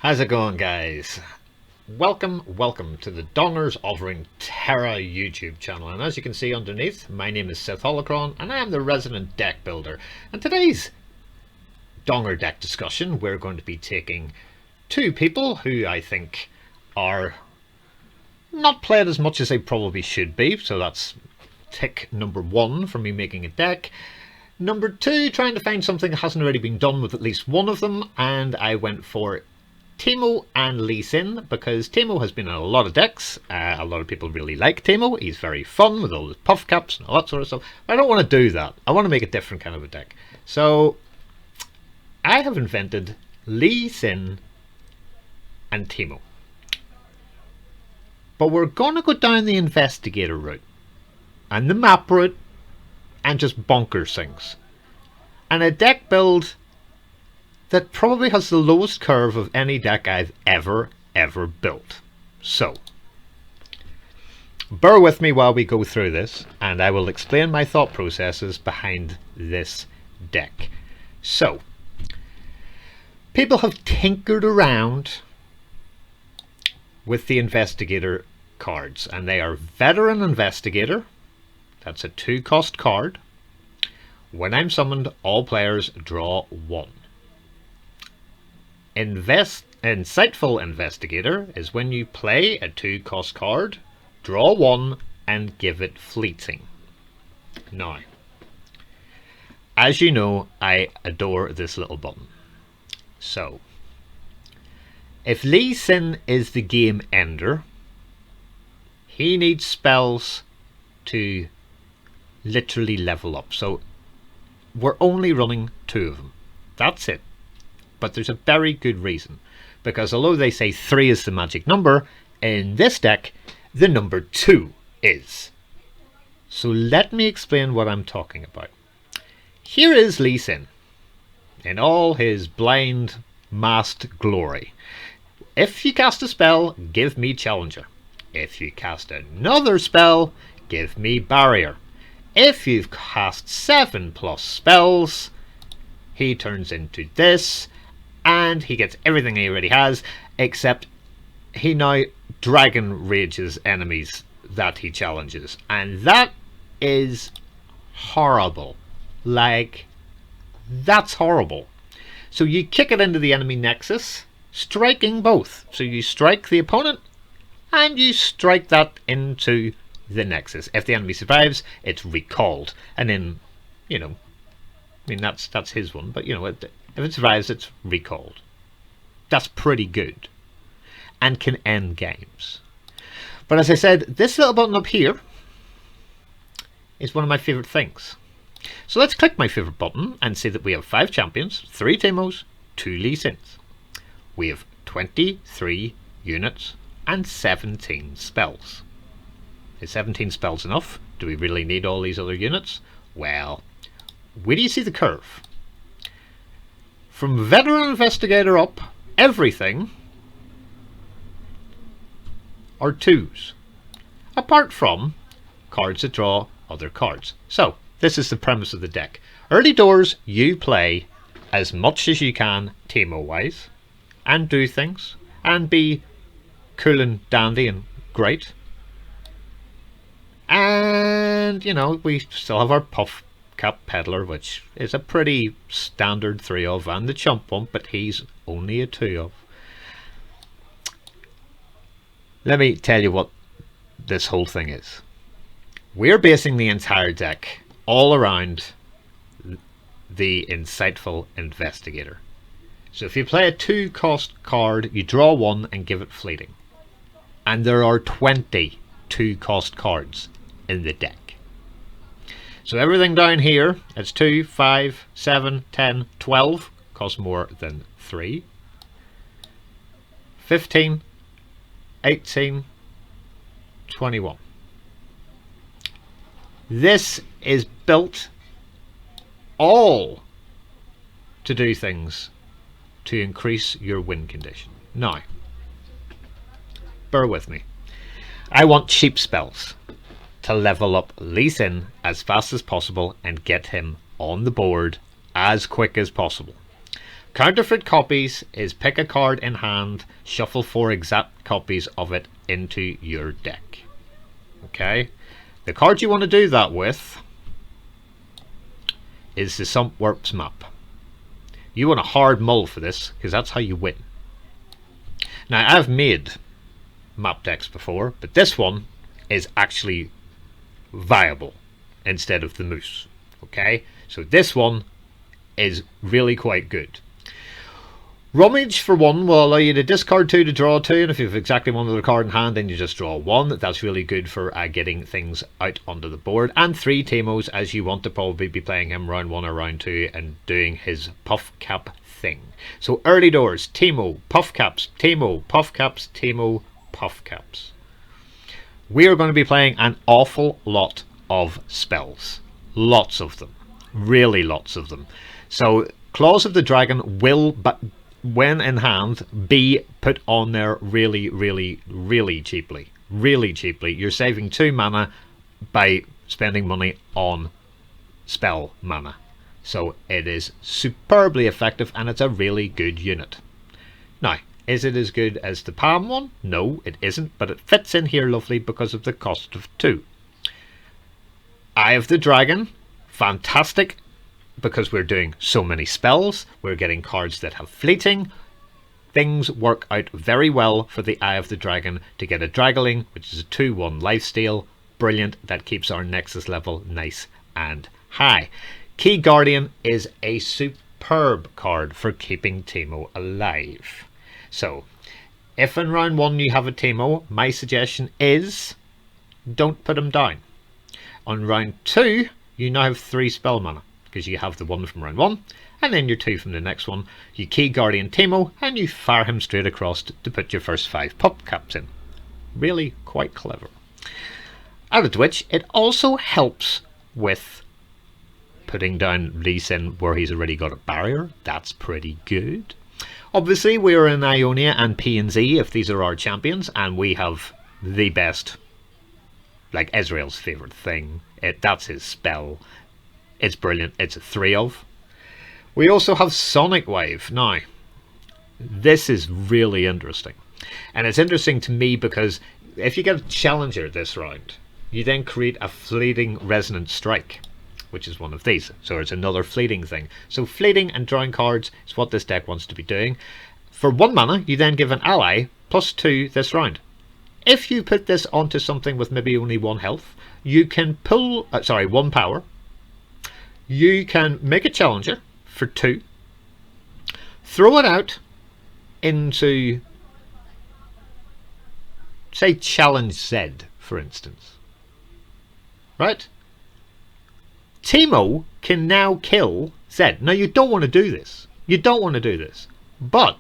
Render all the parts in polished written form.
How's it going, guys? Welcome to the Dongers of Runeterra YouTube channel. And as you can see underneath, my name is Sith Holocron and I am the resident deck builder. And today's Donger deck discussion, we're going to be taking two people who I think are not played as much as they probably should be. So that's tick number one for me making a deck. Number two, trying to find something that hasn't already been done with at least one of them. And I went for Teemo and Lee Sin, because Teemo has been in a lot of decks. A lot of people really like Teemo. He's very fun with all his puff caps and all that sort of stuff. I don't want to do that. I want to make a different kind of a deck. So I have invented Lee Sin and Teemo. But we're going to go down the Investigator route and the map route and just bonkers things. And a deck build that probably has the lowest curve of any deck I've ever built. So, bear with me while we go through this, and I will explain my thought processes behind this deck. So, people have tinkered around with the Investigator cards, and they are Veteran Investigator. That's a 2-cost card. When I'm summoned, all players draw 1. Insightful Investigator is when you play a 2-cost card, draw 1 and give it fleeting. Now, as you know, I adore this little button. So, if Lee Sin is the game ender, he needs spells to literally level up. So, we're only running 2 of them. That's it. But there's a very good reason, because although they say 3 is the magic number, in this deck the number 2 is. So let me explain what I'm talking about. Here is Lee Sin in all his blind masked glory. If you cast a spell, give me Challenger. If you cast another spell, give me Barrier. If you've cast 7+ spells, he turns into this. And he gets everything he already has, except he now dragon rages enemies that he challenges. And that is horrible. Like, that's horrible. So you kick it into the enemy nexus, striking both. So you strike the opponent, and you strike that into the nexus. If the enemy survives, it's recalled. And then, you know, I mean, that's his one, but, you know, if it survives, it's recalled. That's pretty good. And can end games. But as I said, this little button up here is one of my favourite things. So let's click my favourite button and see that we have 5 champions, 3 Teemos, 2 Lee Sins. We have 23 units and 17 spells. Is 17 spells enough? Do we really need all these other units? Well, where do you see the curve? From Veteran Investigator up, everything are 2s. Apart from cards that draw other cards. So, this is the premise of the deck. Early doors, you play as much as you can Teemo-wise, and do things, and be cool and dandy and great. And, you know, we still have our puff cap peddler, which is a pretty standard 3 of, and the chump one, but he's only a 2 of. Let me tell you what this whole thing is. We're basing the entire deck all around the Insightful Investigator. So if you play a 2-cost card, you draw 1 and give it fleeting. And there are 20 2-cost cards in the deck. So everything down here, it's 2, 5, 7, 10, 12, costs more than 3. 15, 18, 21. This is built all to do things to increase your win condition. Now, bear with me. I want cheap spells to level up Lee Sin as fast as possible and get him on the board as quick as possible. Counterfeit copies is pick a card in hand, shuffle 4 exact copies of it into your deck. Okay? The card you want to do that with is the Sump Works map. You want a hard mull for this, because that's how you win. Now, I've made map decks before, but this one is actually viable instead of the moose. Okay? So this one is really quite good. Rummage for 1 will allow you to discard 2 to draw 2, and if you have exactly one other card in hand, then you just draw 1. That's really good for getting things out onto the board. And 3 Teemos, as you want to probably be playing him round 1 or round 2 and doing his puff cap thing. So early doors, Teemo, puff caps, Teemo, puff caps, Teemo, puff caps. We are going to be playing an awful lot of spells. Lots of them. Really lots of them. So Claws of the Dragon will, when in hand, be put on there really, really, really cheaply. Really cheaply. You're saving 2 mana by spending money on spell mana. So it is superbly effective, and it's a really good unit. Now, is it as good as the Palm one? No, it isn't, but it fits in here lovely because of the cost of 2. Eye of the Dragon, fantastic, because we're doing so many spells. We're getting cards that have fleeting. Things work out very well for the Eye of the Dragon to get a Dragaling, which is a 2/1 lifesteal. Brilliant. That keeps our Nexus level nice and high. Key Guardian is a superb card for keeping Teemo alive. So, if in round 1 you have a Teemo, my suggestion is don't put him down. On round 2, you now have 3 spell mana, because you have the 1 from round 1, and then your 2 from the next one. You Key Guardian Teemo, and you fire him straight across to put your first 5 pup caps in. Really quite clever. Added to which, it also helps with putting down Lee Sin where he's already got a barrier. That's pretty good. Obviously, we're in Ionia and P&Z if these are our champions, and we have the best, like Ezreal's favourite thing. That's his spell. It's brilliant. It's a 3 of. We also have Sonic Wave. Now, this is really interesting. And it's interesting to me because if you get a challenger this round, you then create a fleeting resonant strike, which is one of these. So it's another fleeting thing. So fleeting and drawing cards is what this deck wants to be doing. For 1 mana, you then give an ally +2 this round. If you put this onto something with maybe only 1 health, you can pull, 1 power. You can make a challenger for 2, throw it out into, say, Challenge Z, for instance. Right? Teemo can now kill Z. Now, you don't want to do this. You don't want to do this. But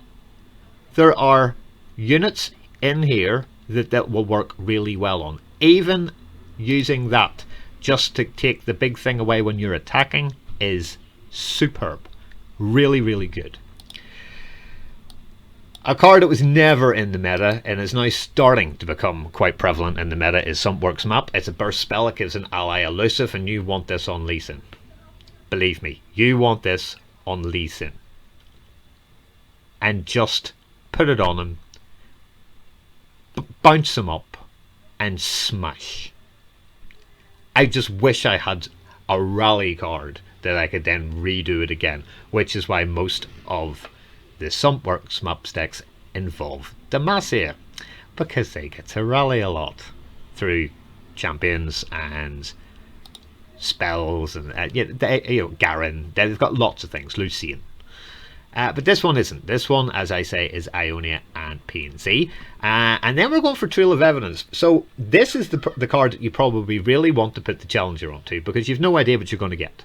there are units in here that will work really well on. Even using that just to take the big thing away when you're attacking is superb. Really, really good. A card that was never in the meta and is now starting to become quite prevalent in the meta is Sump Works Map. It's a burst spell. It gives an ally elusive, and you want this on Lee Sin. Believe me, you want this on Lee Sin. And just put it on him, bounce him up, and smash. I just wish I had a rally card that I could then redo it again, which is why most of the Sump Works Map decks involve Demacia, because they get to rally a lot through champions and spells and Garen. They've got lots of things. Lucian. But this one isn't. This one, as I say, is Ionia and P&Z. And then we're going for Trail of Evidence. So this is the card that you probably really want to put the Challenger onto, because you've no idea what you're going to get.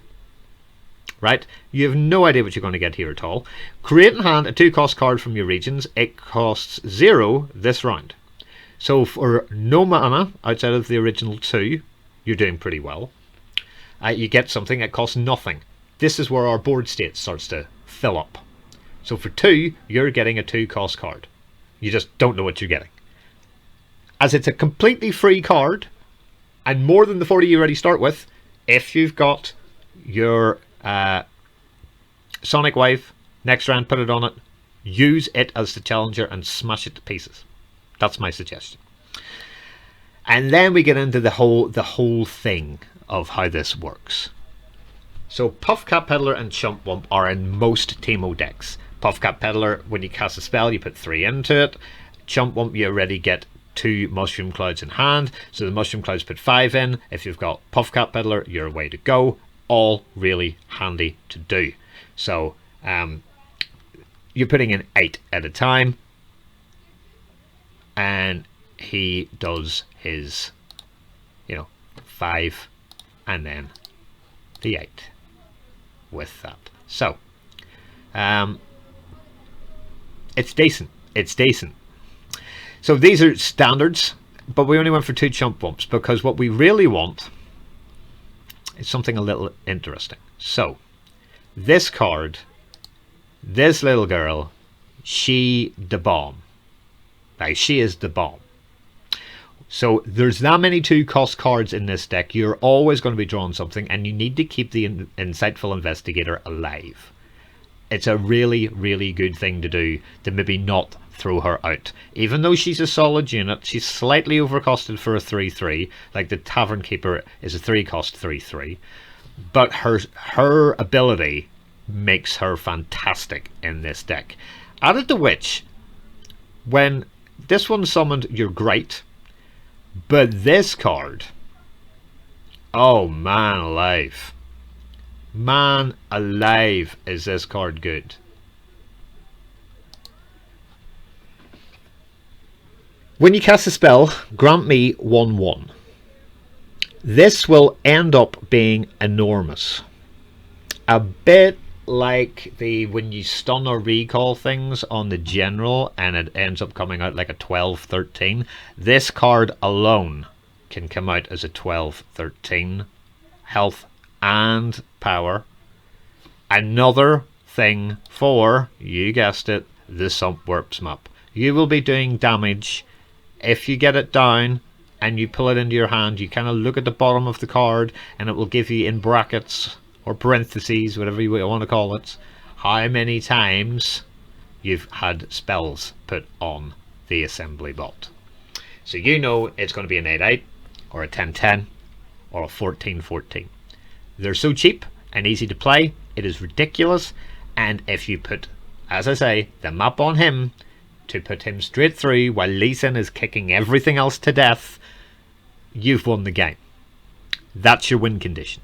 Right? You have no idea what you're going to get here at all. Create in hand a 2-cost card from your regions. It costs 0 this round. So for no mana outside of the original 2, you're doing pretty well. You get something that costs nothing. This is where our board state starts to fill up. So for 2, you're getting a 2-cost card. You just don't know what you're getting. As it's a completely free card, and more than the 40 you already start with, if you've got your Sonic Wave Next round, put it on it. Use it as the challenger and smash it to pieces. That's my suggestion. And then we get into the whole thing of how this works. So Puffcat Peddler and Chump Wump are in most Teemo decks. Puffcat Peddler, when you cast a spell, you put 3 into it. Chump Wump, you already get 2 Mushroom Clouds in hand, so the Mushroom Clouds put 5 in. If you've got Puffcat Peddler, you're away to go. All really handy to do. So you're putting in 8 at a time, and he does his 5 and then the 8 with that. So it's decent. It's decent. So these are standards, but we only went for 2 Chump Wumps because what we really want is something a little interesting. So this card, this little girl, she the bomb. Like, she is the bomb. So there's that many 2-cost cards in this deck. You're always going to be drawing something, and you need to keep the Insightful Investigator alive. It's a really, really good thing to do, to maybe not throw her out. Even though she's a solid unit, she's slightly overcosted for a 3-3, like the Tavern Keeper is a 3-cost 3-3. But her ability makes her fantastic in this deck. Added to which, when this one's summoned, you're great. But this card, oh man alive. Man alive, is this card good. When you cast a spell, grant me 1/1. This will end up being enormous. A bit like when you stun or recall things on the general and it ends up coming out like a 12-13. This card alone can come out as a 12-13 health and power. Another thing for, you guessed it, the Sump Warps map. You will be doing damage. If you get it down and you pull it into your hand, you kind of look at the bottom of the card and it will give you in brackets or parentheses, whatever you want to call it, how many times you've had spells put on the assembly bot. So you know it's going to be an 8-8 or a 10-10 or a 14-14. They're so cheap and easy to play, it is ridiculous. And if you put, as I say, the map on him to put him straight through while Lee Sin is kicking everything else to death, you've won the game. That's your win condition.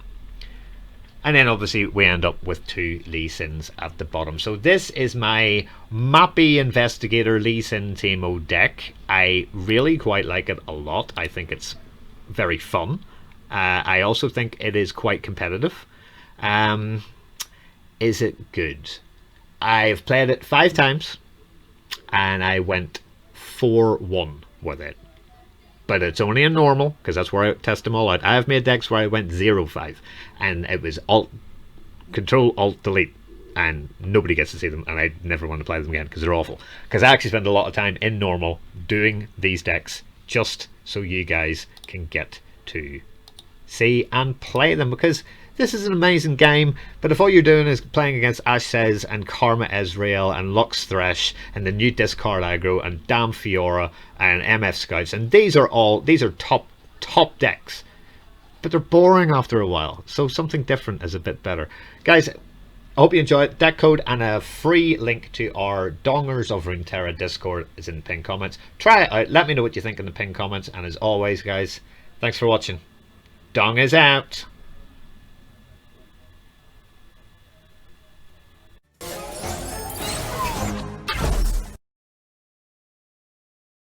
And then obviously we end up with 2 Lee Sins at the bottom. So this is my Mappy Investigator Lee Sin Teemo deck. I really quite like it a lot. I think it's very fun. I also think it is quite competitive. Is it good? I've played it 5 times and I went 4-1 with it. But it's only a normal, because that's where I test them all out. I have made decks where I went 0-5, and it was Control Alt Delete, and nobody gets to see them, and I never want to play them again because they're awful. Because I actually spend a lot of time in normal doing these decks just so you guys can get to see and play them, because this is an amazing game. But if all you're doing is playing against Ash Says and Karma Ezreal and Lux Thresh and the new discard aggro and Damn Fiora and MF Scouts, and these are top decks, but they're boring after a while, so something different is a bit better. Guys, I hope you enjoy it. Deckcode and a free link to our Dongers of Runeterra Discord is in the pinned comments. Try it out, let me know what you think in the pinned comments, and as always guys, thanks for watching. Dong is out.